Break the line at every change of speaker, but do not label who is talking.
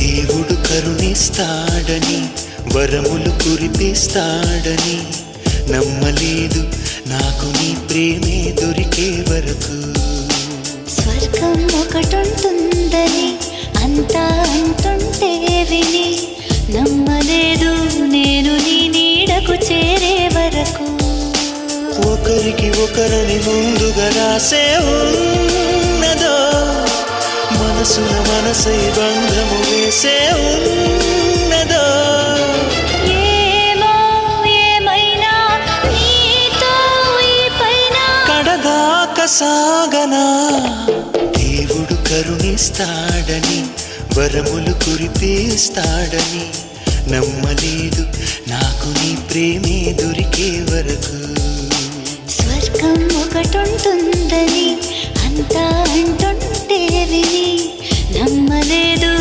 దేవుడు కరుణిస్తాడని వరములు కురిపిస్తాడని నమ్మలేదు నాకు నీ ప్రేమే దొరికే వరకు.
స్వర్గం ఒకటుంటుందని అంతా అంటుంటే విని నమ్మలేదు నేను నీ నీడకు చేరే వరకు.
ఒకరికి ఒకరని ముందుగా రాసే ఉన్నదో మనసున మనసై బంధము వేసే ఉన్నదో.
ఏమో ఏమైనా నీతో ఈ పైన
కడదాకా సాగనా. దేవుడు కరుణిస్తాడని వరములు కురిపిస్తాడని నమ్మలేదు నాకు నీ ప్రేమే దొరికే వరకు.
స్వర్గం ఒకటుంటుందని అంతా అంటుంటే విని నమ్మలేదు